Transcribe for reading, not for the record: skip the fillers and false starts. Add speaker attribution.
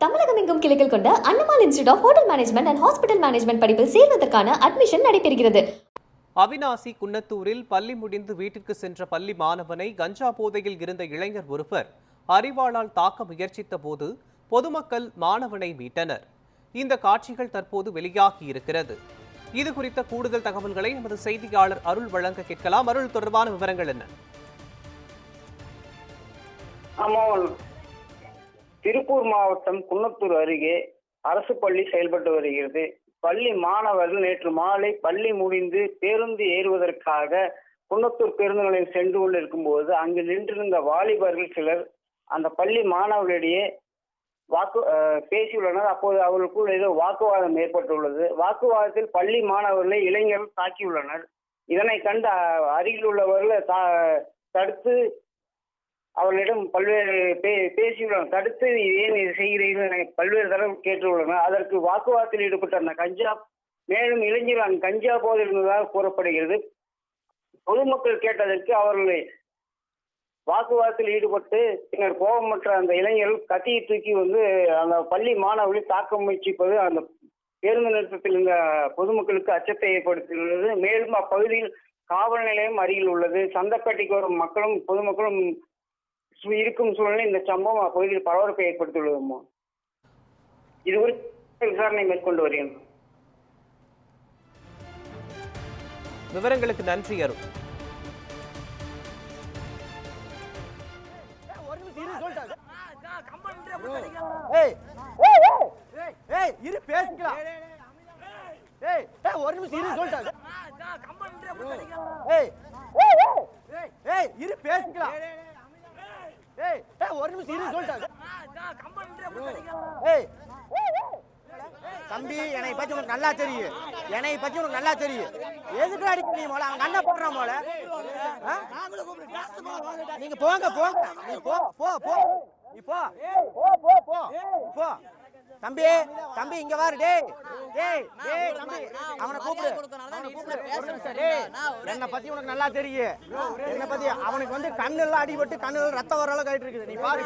Speaker 1: தமிழகம் எங்கும் கிளைகள் கொண்ட Annamalai institute of hotel management and hospital management படிப்பில் சேர்வதற்கான அட்மிஷன் நடைபெறுகிறது.
Speaker 2: அவிநாசி குன்னத்தூரில் பள்ளி முடிந்து வீட்டிற்கு சென்ற பள்ளி மாணவனை கஞ்சா போதையில் இருந்த இளைஞர் ஒருவர் அரிவாளால் தாக்க முயற்சித்த போது பொதுமக்கள் மாணவனை மீட்டனர். இந்த காட்சிகள் தற்போது வெளியாகி இருக்கிறது. இது குறித்த கூடுதல் தகவல்களை நமது செய்தியாளர் அருள் வழங்க கேட்கலாம். அருள், தொடர்பான விவரங்கள் என்ன?
Speaker 3: திருப்பூர் மாவட்டம் குன்னத்தூர் அருகே அரசு பள்ளி செயல்பட்டு வருகிறது. பள்ளி மாணவர்கள் நேற்று மாலை பள்ளி முடிந்து பேருந்து ஏறுவதற்காக குன்னத்தூர் பேருந்து நிலையம் சென்று கொண்டிருக்கும் போது அங்கு நின்றிருந்த வாலிபர்கள் சிலர் அந்த பள்ளி மாணவர்களிடையே பேசியுள்ளனர். அப்போது அவர்களுக்குள் ஏதோ வாக்குவாதம் ஏற்பட்டுள்ளது. வாக்குவாதத்தில் பள்ளி மாணவர்களை இளைஞர்கள் தாக்கியுள்ளனர். இதனை கண்டு அருகில் உள்ளவர்கள் தடுத்து அவர்களிடம் பல்வேறு பேசியுள்ளனர். தடுத்து ஏன் இது செய்கிறீர்கள் என பல்வேறு தடவை கேட்டுள்ளனர். அதற்கு வாக்குவாதத்தில் ஈடுபட்ட அந்த கஞ்சா மேலும் இளைஞர்கள் கஞ்சா போதையில் இருந்ததாக கூறப்படுகிறது. பொதுமக்கள் கேட்டதற்கு அவர்களை வாக்குவாதத்தில் ஈடுபட்டு பின்னர் கோபமற்ற அந்த இளைஞர்கள் கத்தியை தூக்கி அந்த பள்ளி மாணவர்களை தாக்க முயற்சிப்பது அந்த பேருந்து நிறுத்தத்தில் இருந்த பொதுமக்களுக்கு அச்சத்தை ஏற்படுத்தியுள்ளது. மேலும் அப்பகுதியில் காவல் நிலையம் அருகில் உள்ளது. சந்தைப்பேட்டைக்கு வரும் மக்களும் பொதுமக்களும் இருக்கும் சூழ்நிலை இந்த சம்பவம் அப்பகுதியில் பரபரப்பை ஏற்படுத்தியுள்ளது. இது குறித்து விசாரணை மேற்கொண்டு வருகிறது.
Speaker 2: விவரங்களுக்கு நன்றி அருள்.
Speaker 4: தம்பி, என்னை பத்தி உனக்கு நல்லா தெரியும். எதுக்கு அடிக்க நீ போல அவங்க அண்ணன் போடுறான் போல. நீங்க போங்க நீ போ தம்பி இங்க வாரு. தம்பி அவனை கூப்பிடு. என்னை பத்தி உனக்கு நல்லா தெரியும். அவனுக்கு கண்ணு எல்லாம் அடிபட்டு கண்ணு ரத்தம் வர அளவுக்கு ஆயிட்டு இருக்குது. நீ பாரு.